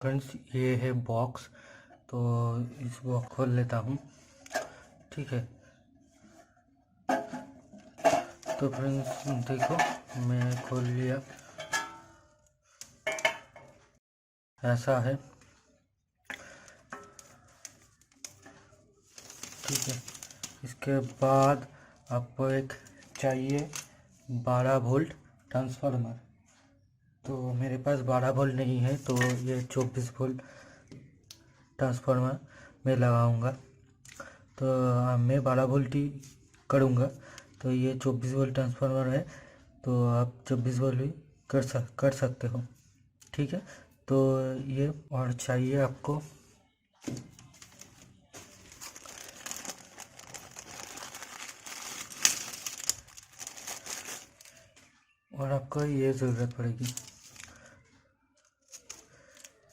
Friends ये है box, तो इस बॉक्स खोल लेता हूँ। ठीक है, तो फ्रेंड्स देखो मैं खोल लिया, ऐसा है। ठीक है, इसके बाद आपको एक चाहिए 12 वोल्ट ट्रांसफार्मर। तो मेरे पास 12 वोल्ट नहीं है, तो ये 24 वोल्ट ट्रांसफार्मर मैं लगाऊंगा। तो मैं 12 वोल्ट ही करूंगा, तो ये 24 वोल्ट ट्रांसफार्मर है, तो आप 24 वोल्ट भी कर सकते हो। ठीक है, तो ये और चाहिए आपको और आपको ये ज़रूरत पड़ेगी,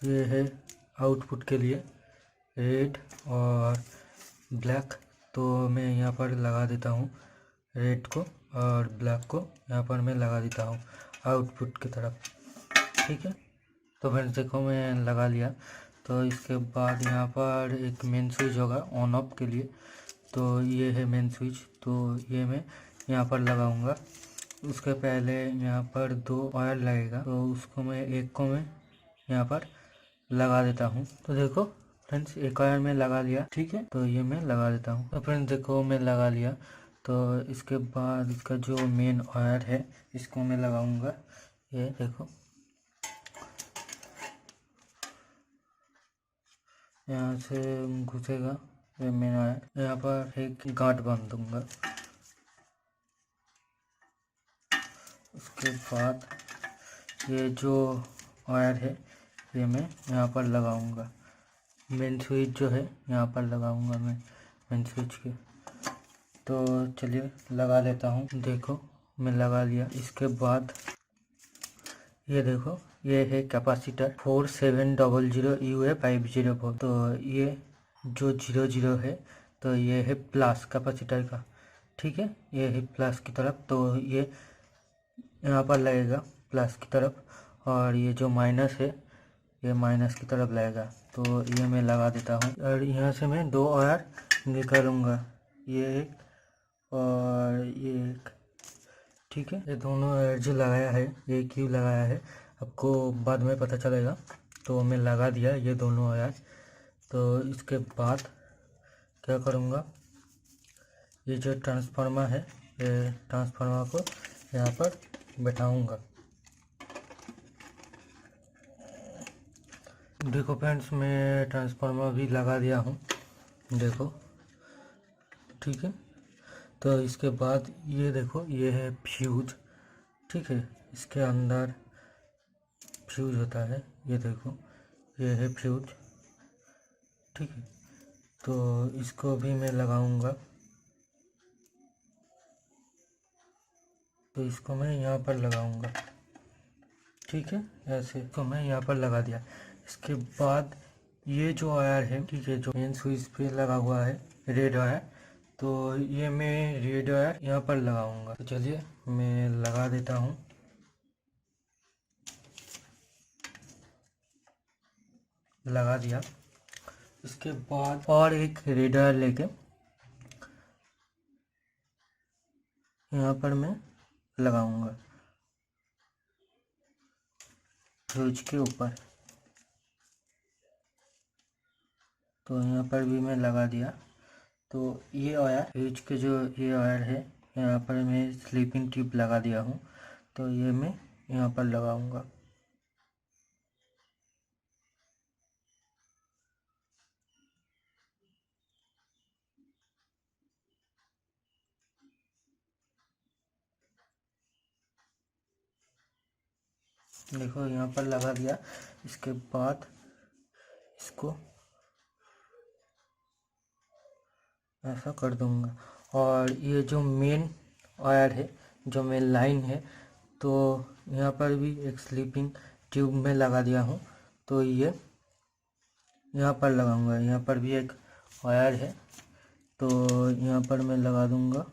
ये है आउटपुट के लिए रेड और ब्लैक। तो मैं यहाँ पर लगा देता हूँ रेड को, और ब्लैक को यहाँ पर मैं लगा देता हूँ आउटपुट की तरफ। ठीक है, तो फ्रेंड्स देखो मैं लगा लिया। तो इसके बाद यहाँ पर एक मेन स्विच होगा ऑन ऑफ के लिए, तो ये है मेन स्विच, तो ये मैं यहाँ पर लगाऊंगा। उसके पहले यहाँ पर 2 वायर लगेगा, तो उसको मैं एक को मैं यहाँ पर लगा देता हूँ। तो देखो फ्रेंड्स एक वायर में लगा लिया। ठीक है, तो ये मैं लगा देता हूँ। तो फ्रेंड्स देखो मैं लगा लिया। तो इसके बाद इसका जो मेन वायर है इसको मैं लगाऊंगा। ये देखो यहाँ से घुसेगा ये मेन वायर, यहाँ पर एक गांठ बांध दूंगा। उसके बाद ये जो वायर है ये मैं यहाँ पर लगाऊंगा, मेन स्विच जो है यहाँ पर लगाऊंगा मैं मेन स्विच के। तो चलिए लगा लेता हूँ। देखो मैं लगा लिया। इसके बाद ये देखो ये है कैपेसिटर 4700 UA504। तो ये जो 00 है तो ये है प्लस कैपेसिटर का। ठीक है, ये है प्लस की तरफ, तो ये यहाँ पर लगेगा प्लस की तरफ, और ये जो माइनस है ये माइनस की तरफ लगेगा। तो ये मैं लगा देता हूँ, और यहाँ से मैं 2 वायर निकालूंगा, ये एक और ये एक। ठीक है, ये दोनों वायर जो लगाया है ये क्यों लगाया है आपको बाद में पता चलेगा। तो मैं लगा दिया ये दोनों वायर। तो इसके बाद क्या करूँगा, ये जो ट्रांसफार्मर है ये ट्रांसफार्मर को यहाँ पर बैठाऊँगा। देखो फ्रेंड्स मैं ट्रांसफार्मर भी लगा दिया हूँ, देखो। ठीक है, तो इसके बाद ये देखो ये है फ्यूज। ठीक है, इसके अंदर फ्यूज होता है, ये देखो ये है फ्यूज। ठीक है, तो इसको भी मैं लगाऊंगा। तो इसको मैं यहाँ पर लगाऊंगा। ठीक है, ऐसे तो मैं यहाँ पर लगा दिया। इसके बाद ये जो वायर है, ठीक है, जो मेन स्विच पे लगा हुआ है रेड वायर, तो ये मैं रेड वायर यहाँ पर लगाऊंगा। तो चलिए मैं लगा देता हूँ। लगा दिया। इसके बाद और एक रेड वायर लेके यहाँ पर मैं लगाऊंगा फ्यूज के ऊपर। तो यहाँ पर भी मैं लगा दिया। तो ये वायर फ्यूज के जो ये वायर है यहाँ पर मैं स्लीपिंग ट्यूब लगा दिया हूँ, तो ये मैं यहाँ पर लगाऊंगा। देखो यहाँ पर लगा दिया। इसके बाद इसको ऐसा कर दूंगा, और ये जो मेन वायर है जो मेन लाइन है, तो यहाँ पर भी एक स्लीपिंग ट्यूब में लगा दिया हूँ। तो ये यहाँ पर लगाऊंगा, यहाँ पर भी एक वायर है, तो यहाँ पर मैं लगा दूंगा।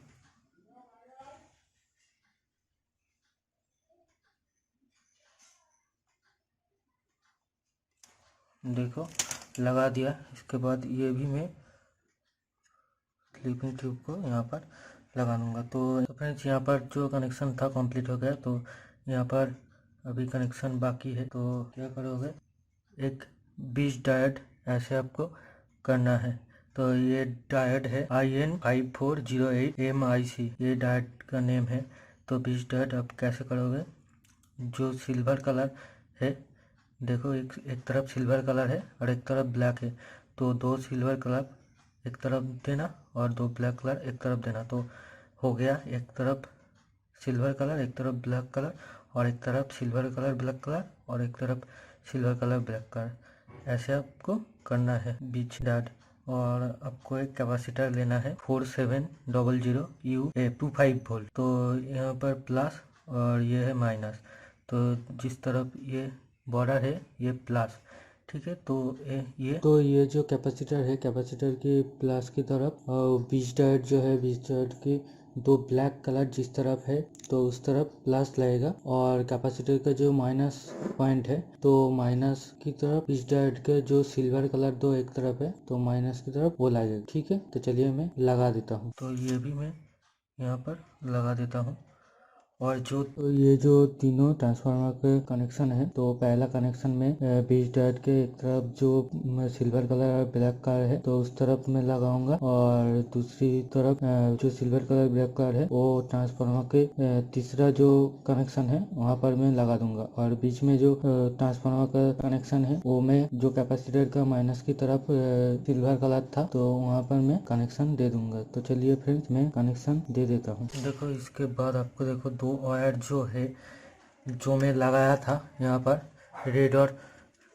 देखो लगा दिया। इसके बाद ये भी मैं स्लीपिंग ट्यूब को यहाँ पर लगा दूँगा। तो फ्रेंड्स यहाँ पर जो कनेक्शन था कंप्लीट हो गया। तो यहाँ पर अभी कनेक्शन बाकी है। तो क्या करोगे, एक 20 डायोड ऐसे आपको करना है। तो ये डायोड है IN5408MIC, ये डायोड का नेम है। तो 20 डायोड आप कैसे करोगे, जो सिल्वर कलर है, देखो एक तरफ सिल्वर कलर है और एक तरफ ब्लैक है। तो 2 सिल्वर कलर एक तरफ देना और 2 ब्लैक कलर एक तरफ देना। तो हो गया, एक तरफ सिल्वर कलर, एक तरफ ब्लैक कलर, और एक तरफ सिल्वर कलर ब्लैक कलर, और एक तरफ सिल्वर कलर ब्लैक कलर। ऐसे आपको करना है 20 डायोड। और आपको एक कैपेसिटर लेना है 4700 U25 वोल्ट। तो यहाँ पर प्लस और ये है माइनस। तो जिस तरफ ये बॉर्डर है ये प्लस, ठीक है। तो ये जो कैपेसिटर है, कैपेसिटर के प्लस की तरफ और 20 डायोड जो है, 20 डायोड के 2 ब्लैक कलर जिस तरफ है तो उस तरफ प्लस लगेगा। और कैपेसिटर का जो माइनस पॉइंट है, तो माइनस की तरफ 20 डायोड के जो सिल्वर कलर 2 एक तरफ है तो माइनस की तरफ वो लगेगा, ठीक है। तो चलिए मैं लगा देता हूँ। तो ये भी मैं यहाँ पर लगा देता हूँ। और ये जो तीनों ट्रांसफार्मर के कनेक्शन है, तो पहला कनेक्शन में 20 डायोड के एक तरफ जो सिल्वर कलर और ब्लैक कलर है तो उस तरफ मैं लगाऊंगा, और दूसरी तरफ जो सिल्वर कलर ब्लैक कलर है वो ट्रांसफार्मर के तीसरा जो कनेक्शन है वहाँ पर मैं लगा दूंगा। और बीच में जो ट्रांसफार्मर का कनेक्शन है वो मैं जो कैपेसिटर का माइनस की तरफ सिल्वर कलर था तो वहाँ पर मैं कनेक्शन दे दूंगा। तो चलिए फ्रेंड्स मैं कनेक्शन दे देता हूँ। देखो इसके बाद आपको देखो 2 वायर जो है, जो मैं लगाया था यहाँ पर रेड, और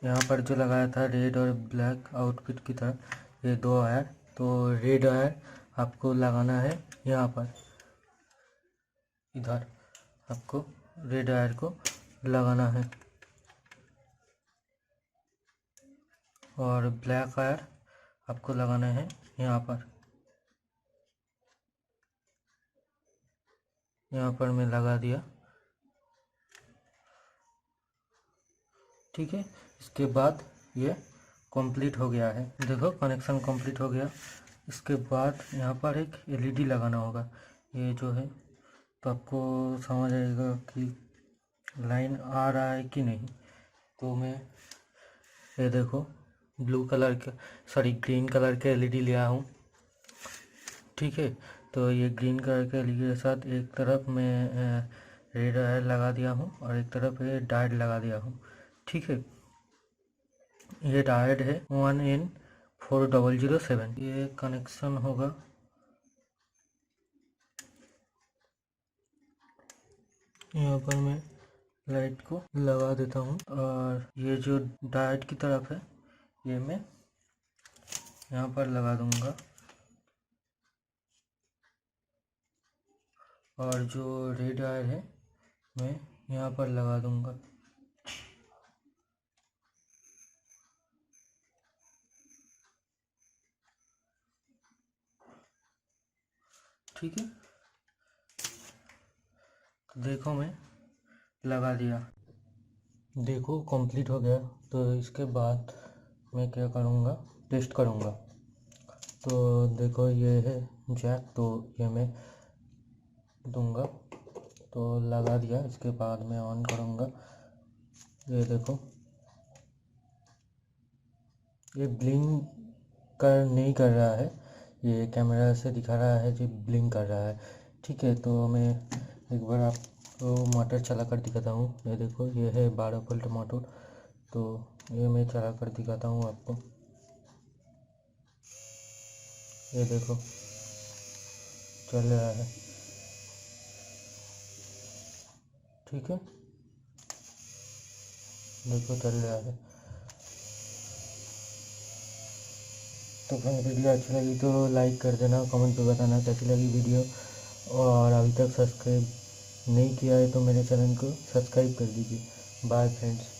यहाँ पर जो लगाया था रेड और ब्लैक आउटपुट की तरह, ये 2 वायर। तो रेड वायर आपको लगाना है यहाँ पर, इधर आपको रेड वायर को लगाना है। और ब्लैक वायर आपको लगाना है यहाँ पर। यहाँ पर मैं लगा दिया, ठीक है। इसके बाद ये कंप्लीट हो गया है। देखो कनेक्शन कंप्लीट हो गया। इसके बाद यहाँ पर एक एलईडी लगाना होगा, ये जो है। तो आपको समझ आएगा कि लाइन आ रहा है कि नहीं। तो मैं ये देखो ब्लू कलर का, सॉरी ग्रीन कलर के एलईडी लिया हूँ, ठीक है। तो ये ग्रीन कलर के एलईडी के साथ एक तरफ मैं रेड वायर लगा दिया हूँ और एक तरफ ये डायोड लगा दिया हूँ, ठीक है। ये डायोड है 1N4007। ये कनेक्शन होगा, यहाँ पर मैं लाइट को लगा देता हूँ। और ये जो डायोड की तरफ है ये मैं यहाँ पर लगा दूंगा, और जो रेड वायर है मैं यहाँ पर लगा दूंगा, ठीक है। तो देखो मैं लगा दिया, देखो कंप्लीट हो गया। तो इसके बाद मैं क्या करूँगा, टेस्ट करूँगा। तो देखो ये है जैक, तो ये मैं दूंगा। तो लगा दिया। इसके बाद मैं ऑन करूँगा। ये देखो ये ब्लिंक नहीं कर रहा है, ये कैमरा से दिखा रहा है जो ब्लिंक कर रहा है, ठीक है। तो मैं एक बार आपको मोटर चला कर दिखाता हूँ। ये देखो ये है 12 वोल्ट मोटर। तो ये मैं चला कर दिखाता हूँ आपको। ये देखो चल रहा है, ठीक है। देखो चल रहा है। तो फ्रेंड्स वीडियो अच्छी लगी तो लाइक कर देना, कमेंट पे बताना कैसी लगी वीडियो। और अभी तक सब्सक्राइब नहीं किया है तो मेरे चैनल को सब्सक्राइब कर दीजिए। Bye friends.